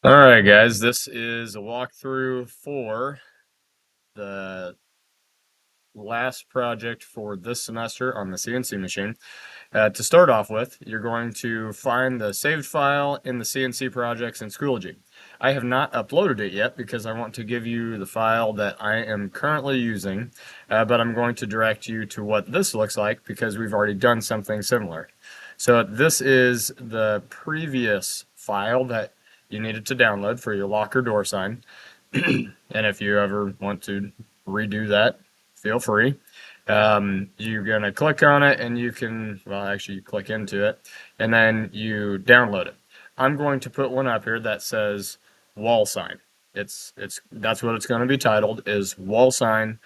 Alright guys, this is a walkthrough for the last project for this semester on the CNC machine. To start off with, you're going to find the saved file in the CNC projects in Schoology. I have not uploaded it yet because I want to give you the file that I am currently using, but I'm going to direct you to what this looks like because we've already done something similar. So this is the previous file that you needed to download for your locker door sign. And if you ever want to redo that, feel free. You're going to click on it and you can, well, actually, you click into it and then you download it. I'm going to put one up here that says wall sign. That's what it's going to be titled, is wall sign,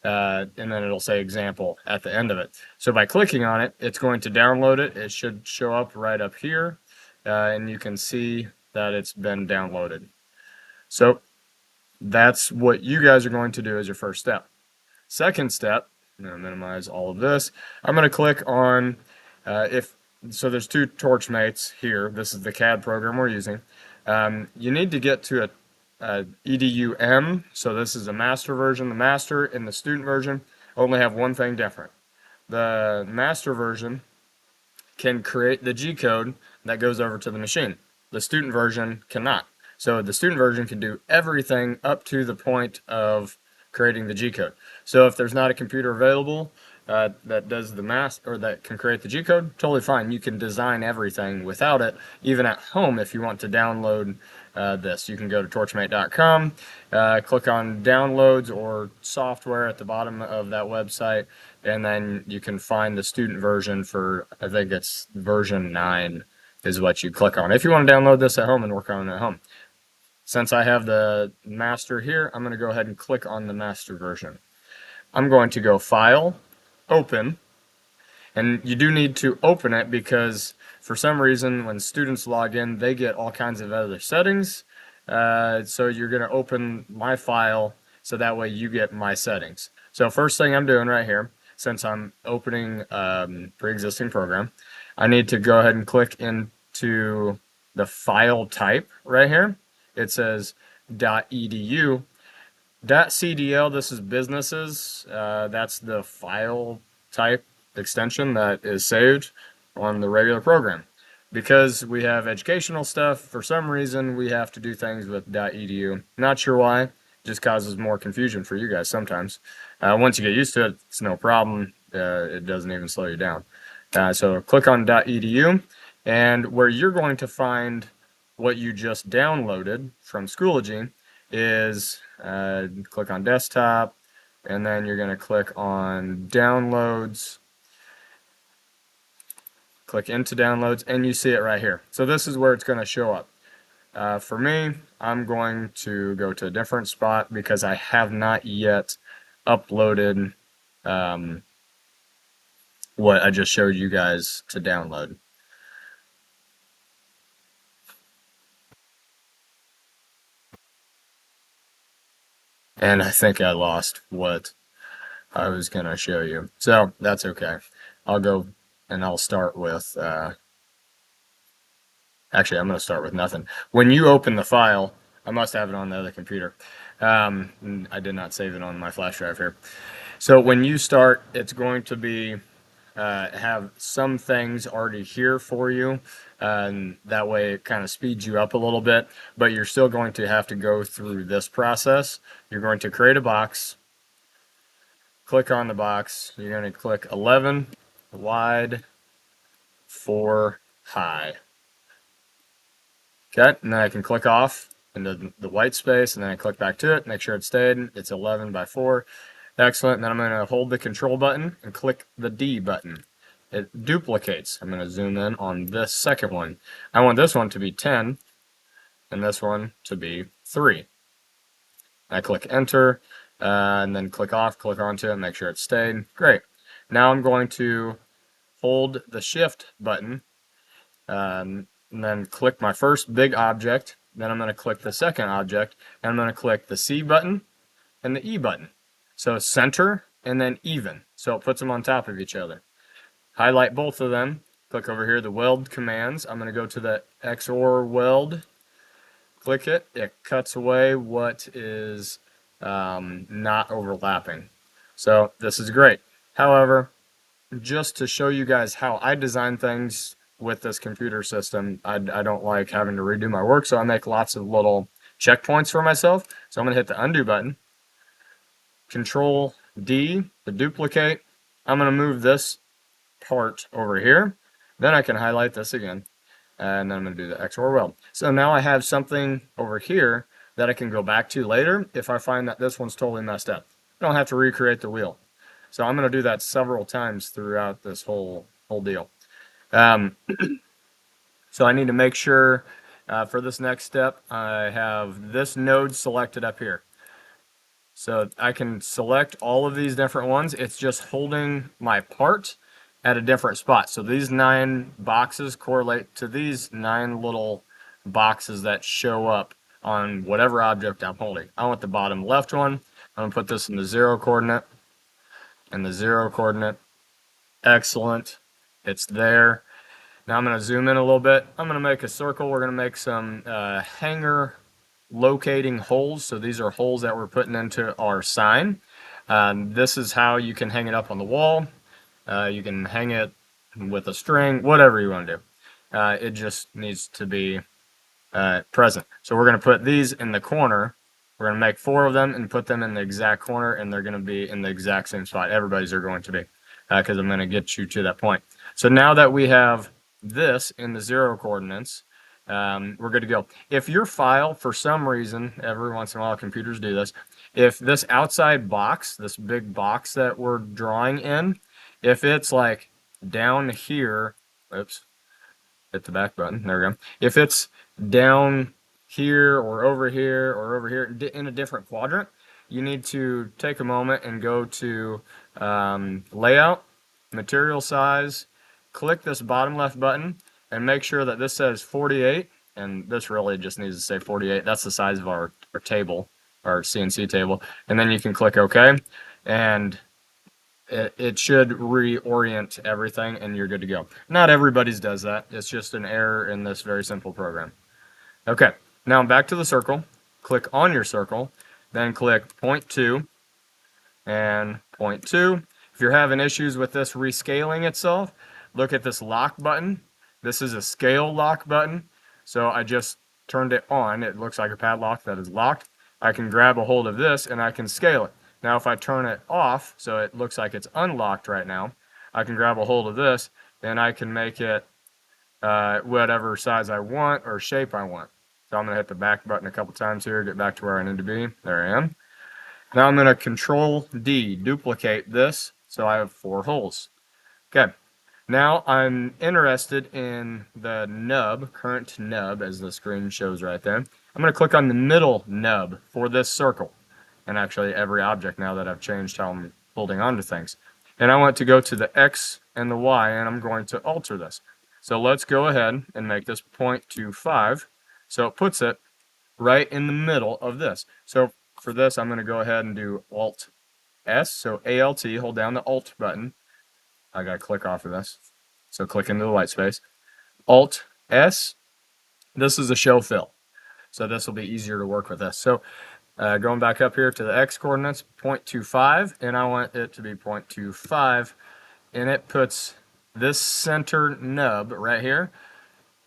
and then it'll say example at the end of it. So by clicking on it, it's going to download it. It should show up right up here, and you can see that it's been downloaded. So that's what you guys are going to do as your first step. Second step, I'm going to minimize all of this. I'm going to click on, so there's two Torchmates here. This is the CAD program we're using. You need to get to a EDUM, so this is a master version. The master and the student version only have one thing different. The master version can create the G code that goes over to the machine. The student version cannot. So the student version can do everything up to the point of creating the G code. So if there's not a computer available that does the math or that can create the G code, totally fine. You can design everything without it, even at home. If you want to download this, you can go to torchmate.com, click on downloads or software at the bottom of that website, and then you can find the student version for, I think it's version 9 is what you click on if you want to download this at home and work on it at home. Since I have the master here, I'm going to go ahead and click on the master version. I'm going to go File, Open, and you do need to open it because for some reason when students log in, they get all kinds of other settings. So you're going to open my file so that way you get my settings. So first thing I'm doing right here, since I'm opening pre-existing program, I need to go ahead and click into the file type right here. It says .edu. .cdl, this is businesses. That's the file type extension that is saved on the regular program. Because we have educational stuff, for some reason we have to do things with .edu. Not sure why. It just causes more confusion for you guys sometimes. Once you get used to it, it's no problem. It doesn't even slow you down. So click on .edu, and where you're going to find what you just downloaded from Schoology is click on desktop, and then you're going to click on downloads, click into downloads, and you see it right here. So this is where it's going to show up. For me, I'm going to go to a different spot because I have not yet uploaded what I just showed you guys to download. And I think I lost what I was going to show you. So that's okay. I'll go and I'll start with, actually, I'm going to start with nothing. When you open the file, I must have it on the other computer. I did not save it on my flash drive here. So when you start, it's going to be have some things already here for you, and that way it kind of speeds you up a little bit, but you're still going to have to go through this process. You're going to create a box, click on the box, you're going to click 11 wide, 4 high. Okay, and then I can click off into the white space, and then I click back to it, make sure it stayed. It's 11 by 4. Excellent. And then I'm going to hold the control button and click the D button. It duplicates. I'm going to zoom in on this second one. I want this one to be 10 and this one to be 3. I click enter, and then click off, click onto it, make sure it stayed. Great. Now I'm going to hold the shift button, and then click my first big object. Then I'm going to click the second object, and I'm going to click the C button and the E button. So center and then even. So it puts them on top of each other. Highlight both of them. Click over here, the weld commands. I'm going to go to the XOR weld. click it, it cuts away what is not overlapping. So this is great. However, just to show you guys how I design things with this computer system, I don't like having to redo my work, so I make lots of little checkpoints for myself. So I'm going to hit the undo button, Control D to duplicate. I'm going to move this part over here. Then I can highlight this again, and then I'm going to do the XOR weld. So now I have something over here that I can go back to later if I find that this one's totally messed up. I don't have to recreate the wheel. So I'm going to do that several times throughout this whole deal. So I need to make sure for this next step, I have this node selected up here. So I can select all of these different ones. It's just holding my part at a different spot. So these 9 boxes correlate to these 9 little boxes that show up on whatever object I'm holding. I want the bottom left one. I'm going to put this in the 0 coordinate and the 0 coordinate. Excellent. It's there. Now I'm going to zoom in a little bit. I'm going to make a circle. We're going to make some hanger locating holes. So these are holes that we're putting into our sign. This is how you can hang it up on the wall. You can hang it with a string, whatever you want to do. It just needs to be present. So we're going to put these in the corner. We're going to make 4 of them and put them in the exact corner, and they're going to be in the exact same spot. Everybody's are going to be, because I'm going to get you to that point. So now that we have this in the 0 coordinates, we're good to go. If your file, for some reason, every once in a while computers do this, if this outside box, this big box that we're drawing in, if it's like down here, oops, hit the back button, there we go. If it's down here or over here or over here in a different quadrant, you need to take a moment and go to Layout, Material Size, click this bottom left button, and make sure that this says 48, and this really just needs to say 48. That's the size of our table, our CNC table. And then you can click OK, and it should reorient everything and you're good to go. Not everybody's does that. It's just an error in this very simple program. Okay, now back to the circle. Click on your circle, then click point 2 and point 2. If you're having issues with this rescaling itself, look at this lock button. This is a scale lock button. So I just turned it on. It looks like a padlock that is locked. I can grab a hold of this and I can scale it. Now if I turn it off, so it looks like it's unlocked right now, I can grab a hold of this and I can make it whatever size I want or shape I want. So I'm going to hit the back button a couple times here, get back to where I need to be. There I am. Now I'm going to Control D, duplicate this, so I have 4 holes. Okay, now I'm interested in the nub, current nub, as the screen shows right there. I'm going to click on the middle nub for this circle, and actually every object now that I've changed how I'm holding on to things. And I want to go to the X and the Y, and I'm going to alter this. So let's go ahead and make this 0.25, so it puts it right in the middle of this. So for this, I'm going to go ahead and do Alt S. So ALT, hold down the Alt button. I got to click off of this. So click into the white space. Alt S. This is a show fill. So this will be easier to work with this. So going back up here to the X coordinates, 0.25, and I want it to be 0.25, and it puts this center nub right here,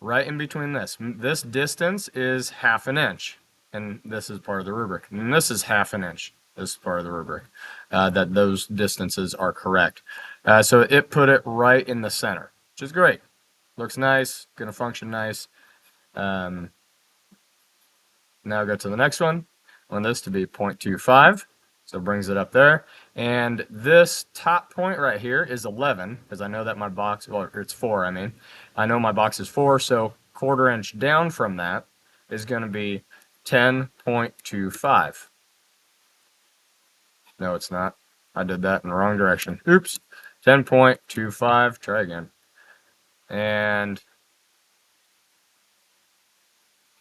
right in between this. This distance is 1/2 inch, and this is part of the rubric. And this is 1/2 inch. This is part of the rubric, that those distances are correct. So it put it right in the center, which is great. Looks nice, gonna function nice. Now go to the next one. I want this to be 0.25, so it brings it up there. And this top point right here is 11, because I know that my box, well, it's 4, I mean. I know my box is 4, so 1/4 inch down from that is going to be 10.25. No, it's not. I did that in the wrong direction. Oops. 10.25. Try again. And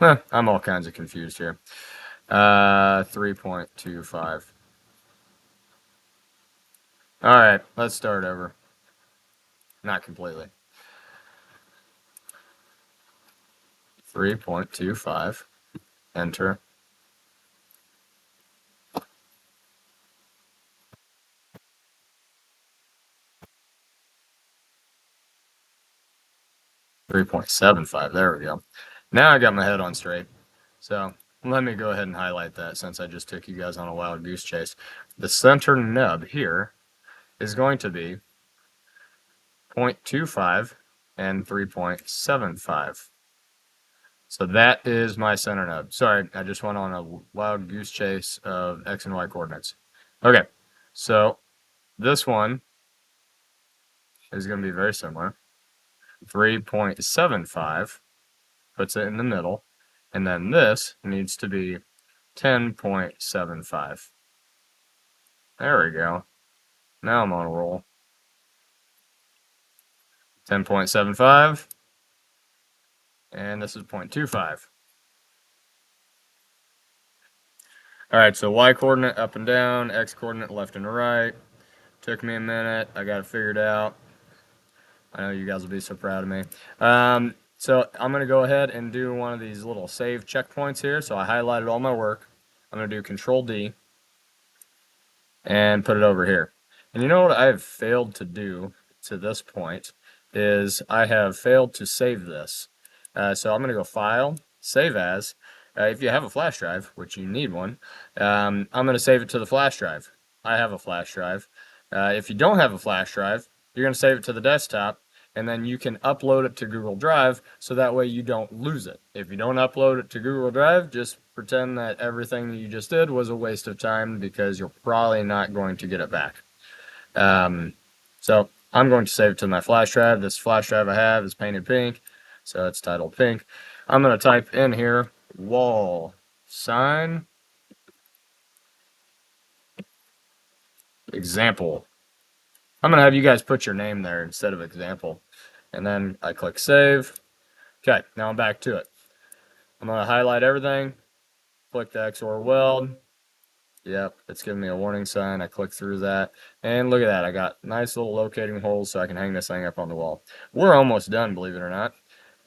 I'm all kinds of confused here. 3.25. All right, let's start over. Not completely. 3.25. enter. .75. There we go. Now I got my head on straight. So let me go ahead and highlight that since I just took you guys on a wild goose chase. The center nub here is going to be 0.25 and 3.75. So that is my center nub. Sorry, I just went on a wild goose chase of X and Y coordinates. Okay, so this one is going to be very similar. 3.75 puts it in the middle, and then this needs to be 10.75. There we go. Now I'm on a roll. 10.75, and this is 0.25. All right, so Y coordinate up and down, X coordinate left and right. Took me a minute. I got it figured out. I know you guys will be so proud of me. So I'm going to go ahead and do one of these little save checkpoints here. So I highlighted all my work. I'm going to do Control D and put it over here. And you know what I have failed to do to this point is I have failed to save this. So I'm going to go File, Save As. If you have a flash drive, which you need one, I'm going to save it to the flash drive. I have a flash drive. If you don't have a flash drive, you're going to save it to the desktop, and then you can upload it to Google Drive so that way you don't lose it. If you don't upload it to Google Drive, just pretend that everything that you just did was a waste of time because you're probably not going to get it back. So I'm going to save it to my flash drive. This flash drive I have is painted pink, so it's titled pink. I'm going to type in here wall sign example. I'm going to have you guys put your name there instead of example. And then I click save. Okay, now I'm back to it. I'm going to highlight everything, click the XOR weld. Yep, it's giving me a warning sign. I click through that, and look at that. I got nice little locating holes so I can hang this thing up on the wall. We're almost done, believe it or not.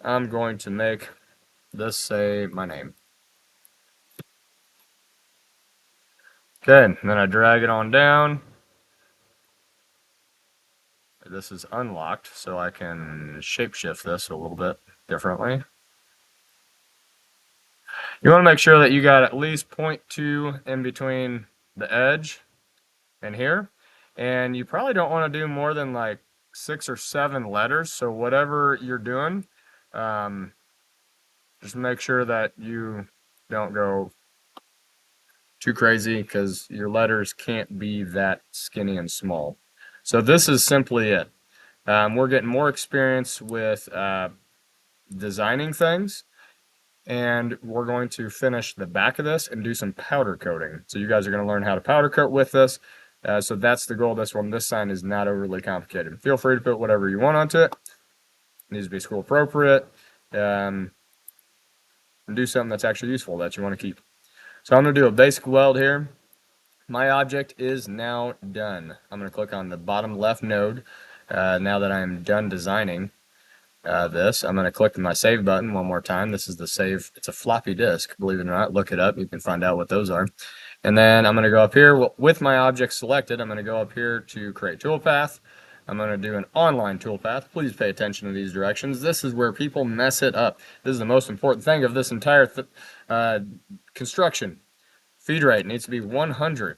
I'm going to make this say my name. Okay, and then I drag it on down. This is unlocked, so I can shapeshift this a little bit differently. You want to make sure that you got at least 0.2 in between the edge and here. And you probably don't want to do more than like 6 or 7 letters. So whatever you're doing, just make sure that you don't go too crazy because your letters can't be that skinny and small. So this is simply it. We're getting more experience with designing things, and we're going to finish the back of this and do some powder coating. So you guys are going to learn how to powder coat with this. So that's the goal of this one. This sign is not overly complicated. Feel free to put whatever you want onto it. It needs to be school appropriate. And do something that's actually useful that you want to keep. So I'm going to do a basic weld here. My object is now done. I'm going to click on the bottom left node now that I am done designing this. I'm going to click my save button one more time. This is the save. It's a floppy disk, believe it or not. Look it up. You can find out what those are. And then I'm going to go up here with my object selected. I'm going to go up here to create toolpath. I'm going to do an online toolpath. Please pay attention to these directions. This is where people mess it up. This is the most important thing of this entire construction. Feed rate needs to be 100.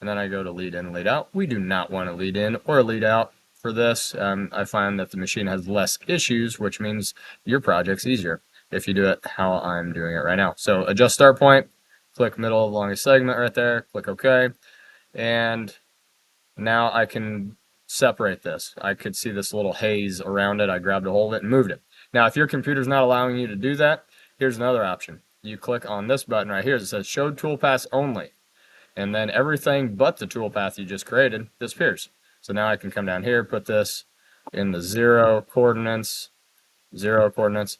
And then I go to lead in, lead out. We do not want to lead in or lead out for this. I find that the machine has less issues, which means your project's easier if you do it how I'm doing it right now. So adjust start point, click middle of longest segment right there, click OK. And now I can separate this. I could see this little haze around it. I grabbed a hold of it and moved it. Now, if your computer's not allowing you to do that, here's another option. You click on this button right here that says Show Toolpaths Only. And then everything but the toolpath you just created disappears. So now I can come down here, put this in the 0 coordinates, 0 coordinates.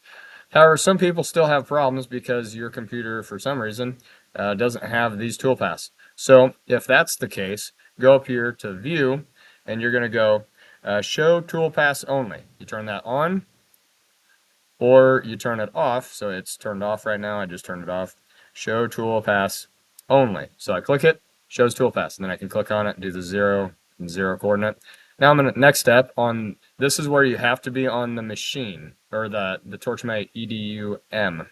However, some people still have problems because your computer, for some reason, doesn't have these toolpaths. So if that's the case, go up here to View, and you're going to go Show Toolpaths Only. You turn that on. or you turn it off. So it's turned off right now. I just turned it off. Show toolpath only. So I click it, shows toolpath, and then I can click on it and do the 0 and 0 coordinate. Now I'm going to next step on this is where you have to be on the machine or the Torchmate EDUM,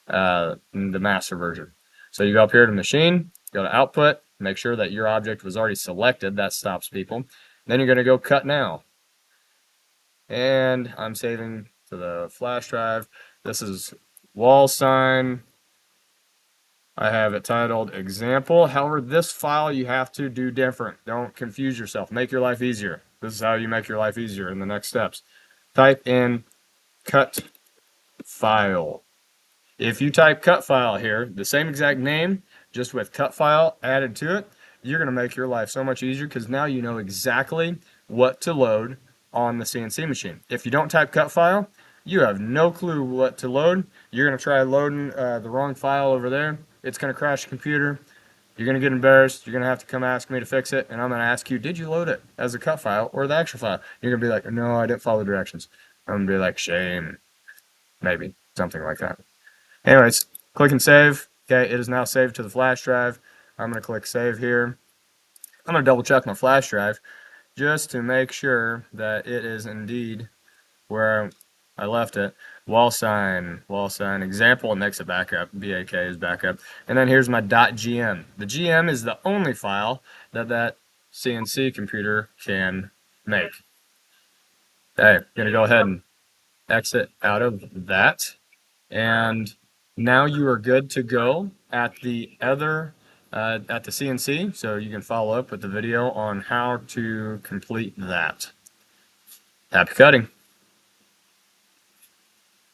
the master version. So you go up here to machine, go to output, make sure that your object was already selected. That stops people. Then you're going to go cut now. And I'm saving to the flash drive. This is wall sign. I have it titled example. However, this file you have to do different. Don't confuse yourself. Make your life easier. This is how you make your life easier in the next steps. Type in cut file. If you type cut file here, the same exact name, just with cut file added to it, you're going to make your life so much easier because now you know exactly what to load on the CNC machine. If you don't type cut file, you have no clue what to load. You're going to try loading the wrong file over there. It's going to crash the computer. You're going to get embarrassed. You're going to have to come ask me to fix it. And I'm going to ask you, did you load it as a cut file or the actual file? You're going to be like, no, I didn't follow the directions. I'm going to be like, shame. Maybe. Something like that. Anyways, click and save. Okay, it is now saved to the flash drive. I'm going to click save here. I'm going to double check my flash drive just to make sure that it is indeed where I left it. Wall sign, example, it makes it backup. BAK is backup. And then here's my .gm. The GM is the only file that CNC computer can make. Okay, I'm going to go ahead and exit out of that. And now you are good to go at the other at the CNC, so you can follow up with the video on how to complete that. Happy cutting.